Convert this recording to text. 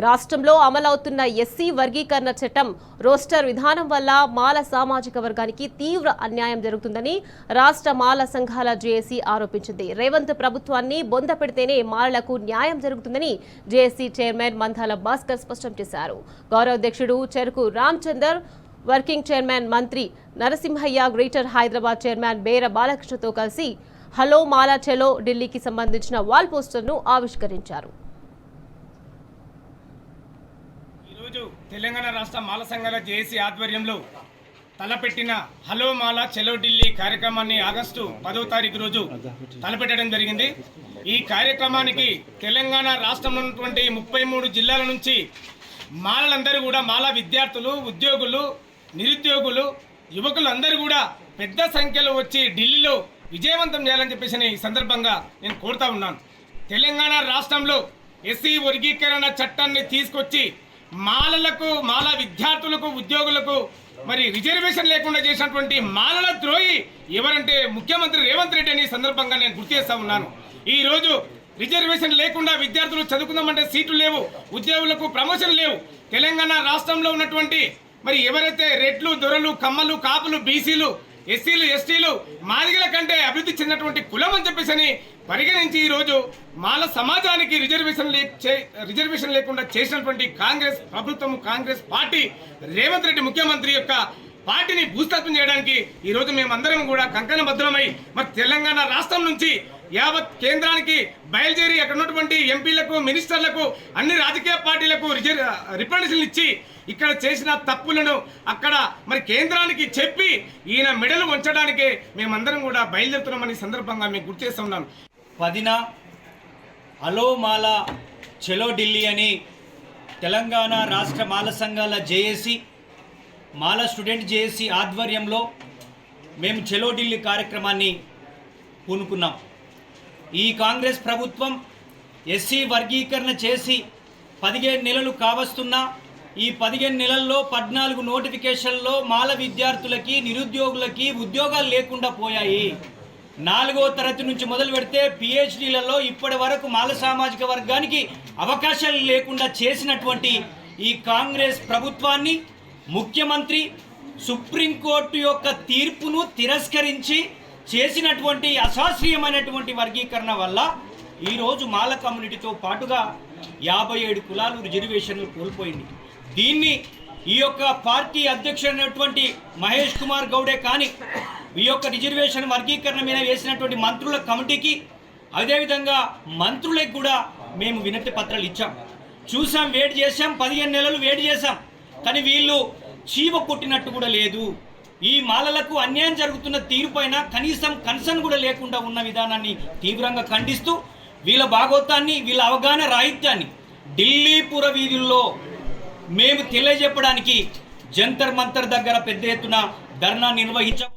రాష్ట్రంలో అమలవుతున్న ఎస్సీ వర్గీకరణ చట్టం రోస్టర్ విధానం వల్ల మాల సామాజిక వర్గానికి తీవ్ర అన్యాయం జరుగుతుందని రాష్ట్ర మాల సంఘాల జేఏసీ ఆరోపించింది. రేవంత్ ప్రభుత్వాన్ని బొంద పెడితేనే మాలలకు న్యాయం జరుగుతుందని జేఏసీ చైర్మన్ మంథాల భాస్కర్ స్పష్టం చేశారు. గౌరవ అధ్యక్షుడు చెరుకు రామచందర్, వర్కింగ్ చైర్మన్ మంత్రి నరసింహయ్య, గ్రేటర్ హైదరాబాద్ చైర్మన్ బేర బాలకృష్ణతో కలిసి హలో మాలా చెలో ఢిల్లీకి సంబంధించిన వాల్ పోస్టర్ను ఆవిష్కరించారు. తెలంగాణ రాష్ట్ర మాల సంఘాల జేఏసీ ఆధ్వర్యంలో తలపెట్టిన హలో మాలా చెలో ఢిల్లీ కార్యక్రమాన్ని ఆగస్టు 10వ తారీఖు రోజు తలపెట్టడం జరిగింది. ఈ కార్యక్రమానికి తెలంగాణ రాష్ట్రంలో ఉన్నటువంటి 33 జిల్లాల నుంచి మాలలందరూ కూడా, మాల విద్యార్థులు, ఉద్యోగులు, నిరుద్యోగులు, యువకులు అందరూ కూడా పెద్ద సంఖ్యలో వచ్చి ఢిల్లీలో విజయవంతం చేయాలని చెప్పేసి ఈ సందర్భంగా నేను కోరుతా ఉన్నాను. తెలంగాణ రాష్ట్రంలో ఎస్సీ వర్గీకరణ చట్టాన్ని తీసుకొచ్చి మాలలకు, మాల విద్యార్థులకు, ఉద్యోగులకు మరి రిజర్వేషన్ లేకుండా చేసినటువంటి మాలల ద్రోహి ఎవరంటే ముఖ్యమంత్రి రేవంత్ రెడ్డి అని సందర్భంగా నేను గుర్తు చేస్తా ఉన్నాను. ఈరోజు రిజర్వేషన్ లేకుండా విద్యార్థులు చదువుకుందామంటే సీట్లు లేవు, ఉద్యోగులకు ప్రమోషన్ లేవు. తెలంగాణ రాష్ట్రంలో ఉన్నటువంటి మరి ఎవరైతే రెడ్లు, దొరలు, కమ్మలు, కాపులు, బీసీలు, ఎస్సీలు, ఎస్టీలు మాదిగల కంటే అభివృద్ధి చెందినటువంటి కులం అని చెప్పేసి పరిగణించి ఈరోజు మాల సమాజానికి రిజర్వేషన్ లేకుండా చేసినటువంటి కాంగ్రెస్ ప్రభుత్వం, కాంగ్రెస్ పార్టీ, రేవంత్ రెడ్డి ముఖ్యమంత్రి యొక్క పార్టీని భూస్థాపన చేయడానికి ఈరోజు మేమందరం కూడా కంకణబద్ధమై మరి తెలంగాణ రాష్ట్రం నుంచి యావత్ కేంద్రానికి బయలుదేరి అక్కడ ఉన్నటువంటి ఎంపీలకు, మినిస్టర్లకు, అన్ని రాజకీయ పార్టీలకు రిప్రజెంటేషన్లు ఇచ్చి ఇక్కడ చేసిన తప్పులను అక్కడ మరి కేంద్రానికి చెప్పి ఈయన మెడలు వంచడానికే మేమందరం కూడా బయలుదేరుతున్నామని సందర్భంగా మేము గుర్తు చేస్తున్నాం. 10న హలో మాలా చెలో ఢిల్లీ అని తెలంగాణ రాష్ట్ర మాల సంఘాల జేఏసీ, మాల స్టూడెంట్ జేఏసీ ఆధ్వర్యంలో మేము చెలో ఢిల్లీ కార్యక్రమాన్ని పూనుకున్నాం. ఈ కాంగ్రెస్ ప్రభుత్వం ఎస్సీ వర్గీకరణ చేసి 15 నెలలు కావస్తున్నా ఈ 15 నెలల్లో 14 నోటిఫికేషన్లో మాల విద్యార్థులకి, నిరుద్యోగులకి ఉద్యోగాలు లేకుండా పోయాయి. 4వ తరగతి నుంచి మొదలు పెడితే పిహెచ్డీలలో ఇప్పటి వరకు మాల సామాజిక వర్గానికి అవకాశాలు లేకుండా చేసినటువంటి ఈ కాంగ్రెస్ ప్రభుత్వాన్ని ముఖ్యమంత్రి సుప్రీంకోర్టు యొక్క తీర్పును తిరస్కరించి చేసినటువంటి అశాస్త్రీయమైనటువంటి వర్గీకరణ వల్ల ఈరోజు మాల కమ్యూనిటీతో పాటుగా 57 కులాలు రిజర్వేషన్లు కోల్పోయింది. దీన్ని ఈ యొక్క పార్టీ అధ్యక్షుడైనటువంటి మహేష్ కుమార్ గౌడే కానీ ఈ యొక్క రిజర్వేషన్ వర్గీకరణ మీద వేసినటువంటి మంత్రుల కమిటీకి, అదేవిధంగా మంత్రులకు కూడా మేము వినతి పత్రాలు ఇచ్చాం, చూసాం, వెయిట్ చేసాం, 15 నెలలు వెయిట్ చేసాం. కానీ వీళ్ళు చీవ కొట్టినట్టు కూడా లేదు. ఈ మాలలకు అన్యాయం జరుగుతున్న తీరుపైన కనీసం కన్సర్న్ కూడా లేకుండా ఉన్న విధానాన్ని తీవ్రంగా ఖండిస్తూ వీళ్ళ భాగోతాన్ని, వీళ్ళ అవగాహన రాహిత్యాన్ని ఢిల్లీ పుర వీధుల్లో మేము తెలియజెప్పడానికి జంతర్ మంతర్ దగ్గర పెద్ద ఎత్తున ధర్నా నిర్వహించాం.